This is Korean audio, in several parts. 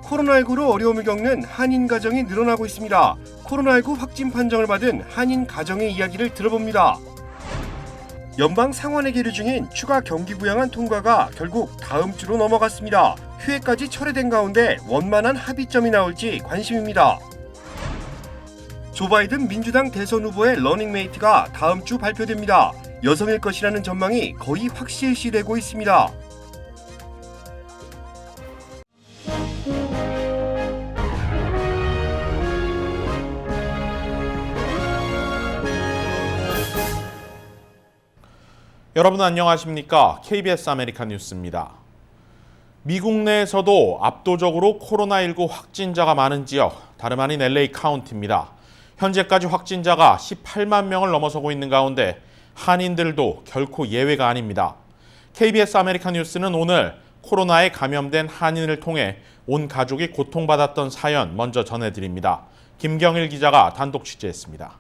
코로나19로 어려움을 겪는 한인 가정이 늘어나고 있습니다. 코로나19 확진 판정을 받은 한인 가정의 이야기를 들어봅니다. 연방 상원에 계류 중인 추가 경기 부양안 통과가 결국 다음 주로 넘어갔습니다. 휴회까지 철회된 가운데 원만한 합의점이 나올지 관심입니다. 조 바이든 민주당 대선 후보의 러닝메이트가 다음 주 발표됩니다. 여성일 것이라는 전망이 거의 확실시되고 있습니다. 여러분 안녕하십니까? KBS 아메리칸 뉴스입니다. 미국 내에서도 압도적으로 코로나19 확진자가 많은 지역, 다름 아닌 LA 카운티입니다. 현재까지 확진자가 18만 명을 넘어서고 있는 가운데 한인들도 결코 예외가 아닙니다. KBS 아메리칸 뉴스는 오늘 코로나에 감염된 한인을 통해 온 가족이 고통받았던 사연 먼저 전해드립니다. 김경일 기자가 단독 취재했습니다.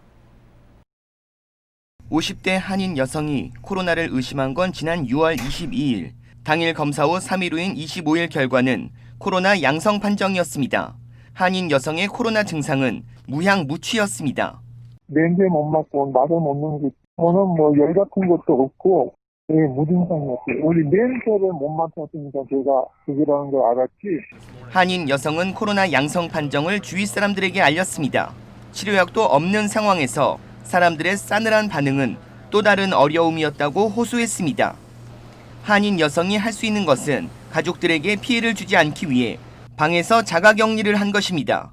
50대 한인 여성이 코로나를 의심한 건 지난 6월 22일. 당일 검사 후 3일 후인 25일 결과는 코로나 양성 판정이었습니다. 한인 여성의 코로나 증상은 무향무취였습니다. 냄새 못 맡고 맛은 못 느끼고 저는 열 같은 것도 없고 무증상이었어요. 우리 냄새를 못 맡았으니까 제가 그거라는 걸 알았지. 한인 여성은 코로나 양성 판정을 주위 사람들에게 알렸습니다. 치료약도 없는 상황에서 사람들의 싸늘한 반응은 또 다른 어려움이었다고 호소했습니다. 한인 여성이 할 수 있는 것은 가족들에게 피해를 주지 않기 위해 방에서 자가격리를 한 것입니다.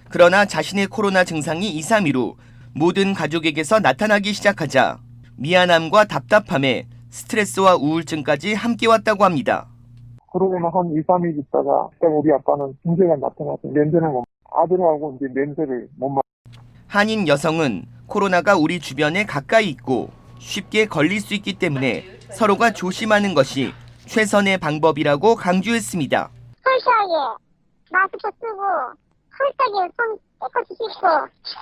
그러나 자신의 코로나 증상이 2, 3일 후 모든 가족에게서 나타나기 시작하자 미안함과 답답함에 스트레스와 우울증까지 함께 왔다고 합니다. 그러고는 한 2, 3일 있다가 우리 아빠는 문제가 나타나서 냄새를 못 아들하고 이제 냄새를 못 맡. 한인 여성은 코로나가 우리 주변에 가까이 있고 쉽게 걸릴 수 있기 때문에 서로가 조심하는 것이 최선의 방법이라고 강조했습니다. 철저하게 마스크 쓰고 철저하게 손 깨끗이 씻고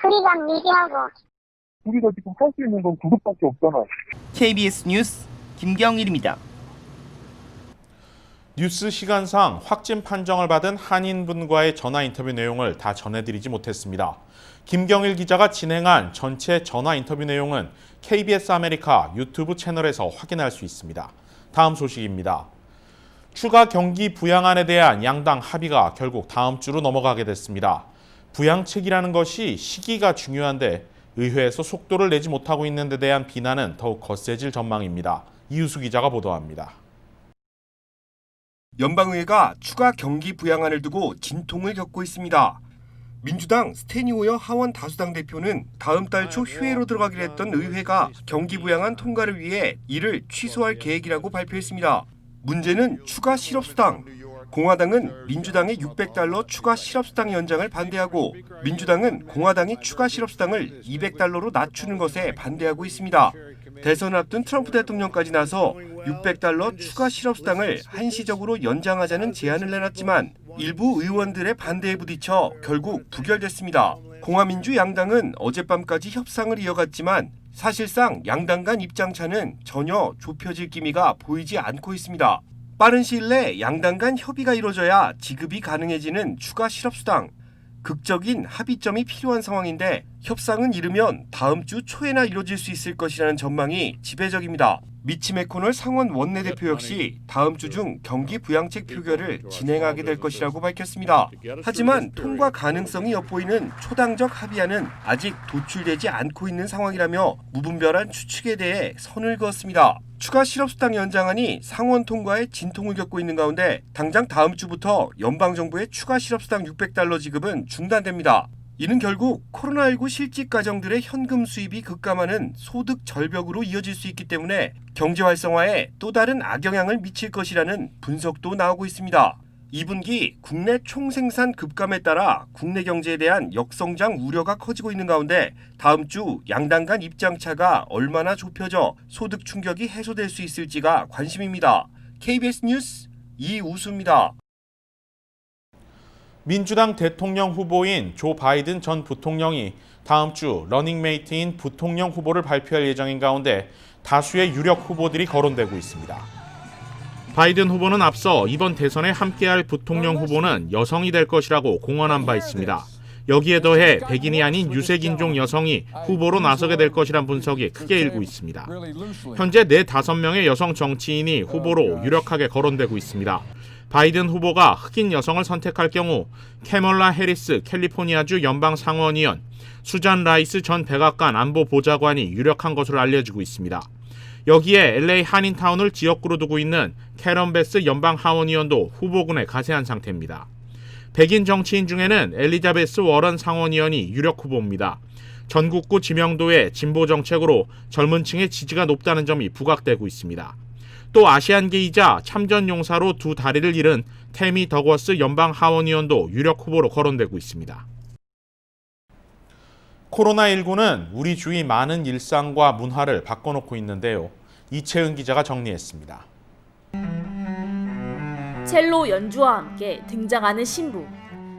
거리감 유지하고. 우리가 지금 할 수 있는 건 그것밖에 없잖아. KBS 뉴스 김경일입니다. 뉴스 시간상 확진 판정을 받은 한인분과의 전화 인터뷰 내용을 다 전해드리지 못했습니다. 김경일 기자가 진행한 전체 전화 인터뷰 내용은 KBS 아메리카 유튜브 채널에서 확인할 수 있습니다. 다음 소식입니다. 추가 경기 부양안에 대한 양당 합의가 결국 다음 주로 넘어가게 됐습니다. 부양책이라는 것이 시기가 중요한데 의회에서 속도를 내지 못하고 있는 데 대한 비난은 더욱 거세질 전망입니다. 이유수 기자가 보도합니다. 연방의회가 추가 경기 부양안을 두고 진통을 겪고 있습니다. 민주당 스테니 호여 하원 다수당 대표는 다음 달 초 휴회로 들어가기로 했던 의회가 경기 부양안 통과를 위해 이를 취소할 계획이라고 발표했습니다. 문제는 추가 실업수당. 공화당은 민주당의 $600 추가 실업수당 연장을 반대하고 민주당은 공화당이 추가 실업수당을 $200로 낮추는 것에 반대하고 있습니다. 대선을 앞둔 트럼프 대통령까지 나서 $600 추가 실업수당을 한시적으로 연장하자는 제안을 내놨지만 일부 의원들의 반대에 부딪혀 결국 부결됐습니다. 공화민주 양당은 어젯밤까지 협상을 이어갔지만 사실상 양당 간 입장차는 전혀 좁혀질 기미가 보이지 않고 있습니다. 빠른 시일 내 양당 간 협의가 이루어져야 지급이 가능해지는 추가 실업수당. 극적인 합의점이 필요한 상황인데 협상은 이르면 다음 주 초에나 이루어질 수 있을 것이라는 전망이 지배적입니다. 미치 매코널 상원 원내대표 역시 다음 주 중 경기 부양책 표결을 진행하게 될 것이라고 밝혔습니다. 하지만 통과 가능성이 엿보이는 초당적 합의안은 아직 도출되지 않고 있는 상황이라며 무분별한 추측에 대해 선을 그었습니다. 추가 실업수당 연장안이 상원 통과에 진통을 겪고 있는 가운데 당장 다음 주부터 연방정부의 추가 실업수당 $600 지급은 중단됩니다. 이는 결국 코로나19 실직 가정들의 현금 수입이 급감하는 소득 절벽으로 이어질 수 있기 때문에 경제 활성화에 또 다른 악영향을 미칠 것이라는 분석도 나오고 있습니다. 2분기 국내 총생산 급감에 따라 국내 경제에 대한 역성장 우려가 커지고 있는 가운데 다음 주 양당 간 입장차가 얼마나 좁혀져 소득 충격이 해소될 수 있을지가 관심입니다. KBS 뉴스 이우수입니다. 민주당 대통령 후보인 조 바이든 전 부통령이 다음 주 러닝메이트인 부통령 후보를 발표할 예정인 가운데 다수의 유력 후보들이 거론되고 있습니다. 바이든 후보는 앞서 이번 대선에 함께할 부통령 후보는 여성이 될 것이라고 공언한 바 있습니다. 여기에 더해 백인이 아닌 유색인종 여성이 후보로 나서게 될 것이란 분석이 크게 일고 있습니다. 현재 4-5명의 여성 정치인이 후보로 유력하게 거론되고 있습니다. 바이든 후보가 흑인 여성을 선택할 경우 캐멀라 해리스 캘리포니아주 연방 상원의원, 수잔 라이스 전 백악관 안보보좌관이 유력한 것으로 알려지고 있습니다. 여기에 LA 한인타운을 지역구로 두고 있는 캐런 베스 연방 하원의원도 후보군에 가세한 상태입니다. 백인 정치인 중에는 엘리자베스 워런 상원의원이 유력 후보입니다. 전국구 지명도의 진보 정책으로 젊은 층의 지지가 높다는 점이 부각되고 있습니다. 또 아시안계이자 참전용사로 2다리를 잃은 태미 더거스 연방 하원의원도 유력 후보로 거론되고 있습니다. 코로나19는 우리 주위 많은 일상과 문화를 바꿔놓고 있는데요. 이채은 기자가 정리했습니다. 첼로 연주와 함께 등장하는 신부.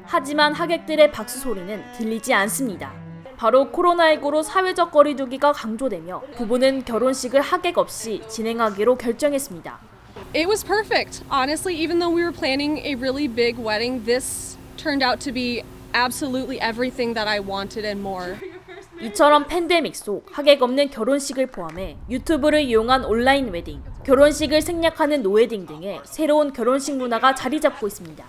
하지만 하객들의 박수 소리는 들리지 않습니다. 바로 코로나19로 사회적 거리두기가 강조되며 부부는 결혼식을 하객 없이 진행하기로 결정했습니다. It was perfect. Honestly, even though we were planning a really big wedding, this turned out to be absolutely everything that I wanted and more. 이처럼 팬데믹 속 하객 없는 결혼식을 포함해 유튜브를 이용한 온라인 웨딩, 결혼식을 생략하는 노웨딩 등의 새로운 결혼식 문화가 자리 잡고 있습니다.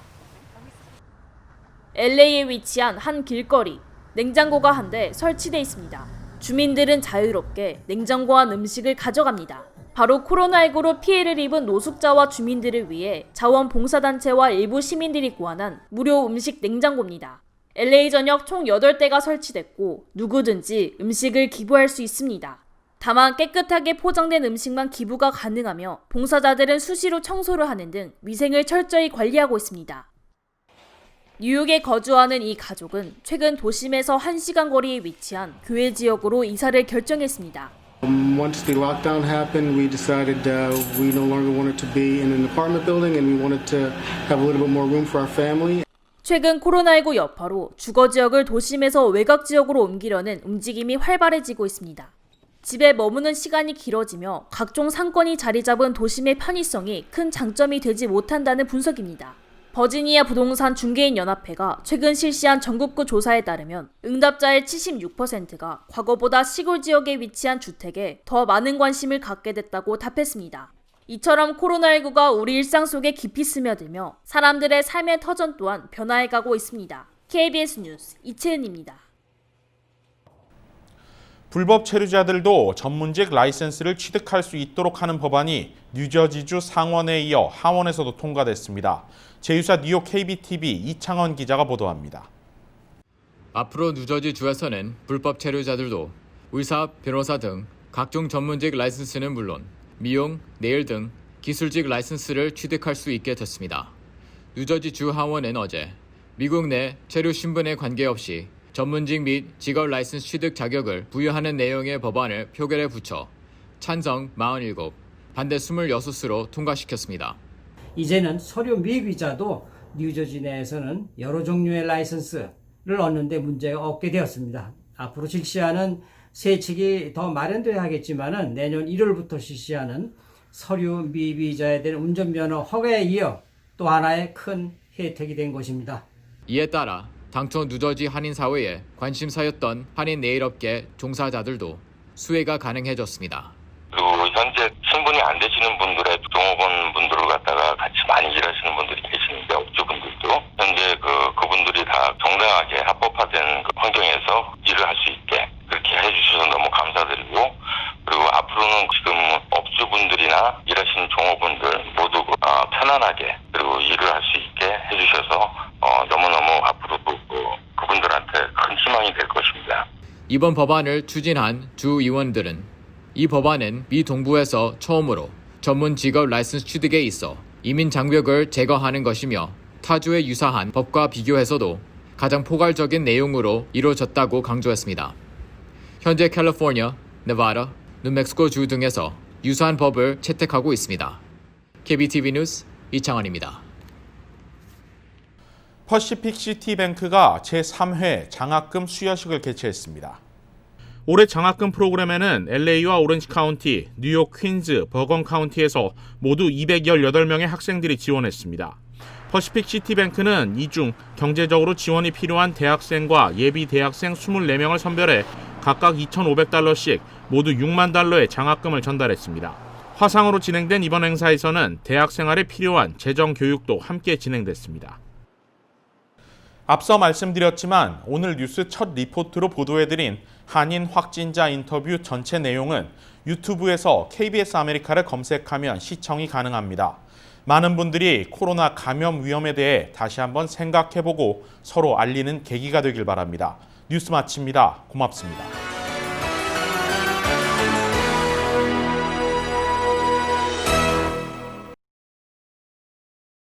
LA에 위치한 한 길거리, 냉장고가 한 대 설치돼 있습니다. 주민들은 자유롭게 냉장고안 음식을 가져갑니다. 바로 코로나19로 피해를 입은 노숙자와 주민들을 위해 자원봉사단체와 일부 시민들이 고안한 무료 음식 냉장고입니다. LA 전역 총 8대가 설치됐고 누구든지 음식을 기부할 수 있습니다. 다만 깨끗하게 포장된 음식만 기부가 가능하며 봉사자들은 수시로 청소를 하는 등 위생을 철저히 관리하고 있습니다. 뉴욕에 거주하는 이 가족은 최근 도심에서 1시간 거리에 위치한 교외 지역으로 이사를 결정했습니다. Once the lockdown happened, we decided we no longer wanted to be in an apartment building and we wanted to have a little bit more room for our family. 최근 코로나19 여파로 주거 지역을 도심에서 외곽 지역으로 옮기려는 움직임이 활발해지고 있습니다. 집에 머무는 시간이 길어지며 각종 상권이 자리 잡은 도심의 편의성이 큰 장점이 되지 못한다는 분석입니다. 버지니아 부동산 중개인 연합회가 최근 실시한 전국구 조사에 따르면 응답자의 76%가 과거보다 시골 지역에 위치한 주택에 더 많은 관심을 갖게 됐다고 답했습니다. 이처럼 코로나19가 우리 일상 속에 깊이 스며들며 사람들의 삶의 터전 또한 변화해가고 있습니다. KBS 뉴스 이채은입니다. 불법 체류자들도 전문직 라이센스를 취득할 수 있도록 하는 법안이 뉴저지주 상원에 이어 하원에서도 통과됐습니다. 제2사 뉴욕 KBTV 이창원 기자가 보도합니다. 앞으로 뉴저지주에서는 불법 체류자들도 의사, 변호사 등 각종 전문직 라이센스는 물론 미용, 네일 등 기술직 라이센스를 취득할 수 있게 됐습니다. 뉴저지주 하원은 어제 미국 내 체류 신분에 관계없이 전문직 및 직업 라이센스 취득 자격을 부여하는 내용의 법안을 표결에 붙여 찬성 47, 반대 26으로 통과시켰습니다. 이제는 서류 미비자도 뉴저지 내에서는 여러 종류의 라이선스를 얻는 데 문제가 없게 되었습니다. 앞으로 실시하는 새 책이 더 마련돼야 하겠지만 내년 1월부터 실시하는 서류 미비자에 대한 운전면허 허가에 이어 또 하나의 큰 혜택이 된 것입니다. 이에 따라 당초 뉴저지 한인사회에 관심사였던 한인 네일업계 종사자들도 수혜가 가능해졌습니다. 그리고 현재 신분이 안 되시는 분들의 종업원 분들을 갖다가 같이 많이 일하시는 분들이 계시는데 업주분들도 현재 그분들이 다 정당하게 합법화된 환경에서 일을 할 수 있게 그렇게 해주셔서 너무 감사드리고 그리고 앞으로는 지금 업주분들이나 일하시는 종업원들 모두 편안하게 그리고 일을 할 수 있게 해주셔서 너무너무 앞으로도 그분들한테 큰 희망이 될 것입니다. 이번 법안을 추진한 주 의원들은 이 법안은 미 동부에서 처음으로 전문 직업 라이선스 취득에 있어 이민 장벽을 제거하는 것이며 타주에 유사한 법과 비교해서도 가장 포괄적인 내용으로 이루어졌다고 강조했습니다. 현재 캘리포니아, 네바다, 뉴멕시코주 등에서 유사한 법을 채택하고 있습니다. KBTV 뉴스 이창환입니다. 퍼시픽시티뱅크가 제3회 장학금 수여식을 개최했습니다. 올해 장학금 프로그램에는 LA와 오렌지 카운티, 뉴욕 퀸즈, 버건 카운티에서 모두 218명의 학생들이 지원했습니다. 퍼시픽 시티뱅크는 이 중 경제적으로 지원이 필요한 대학생과 예비 대학생 24명을 선별해 각각 $2,500씩 모두 $6만 달러의 장학금을 전달했습니다. 화상으로 진행된 이번 행사에서는 대학 생활에 필요한 재정 교육도 함께 진행됐습니다. 앞서 말씀드렸지만 오늘 뉴스 첫 리포트로 보도해드린 한인 확진자 인터뷰 전체 내용은 유튜브에서 KBS 아메리카를 검색하면 시청이 가능합니다. 많은 분들이 코로나 감염 위험에 대해 다시 한번 생각해보고 서로 알리는 계기가 되길 바랍니다. 뉴스 마칩니다. 고맙습니다.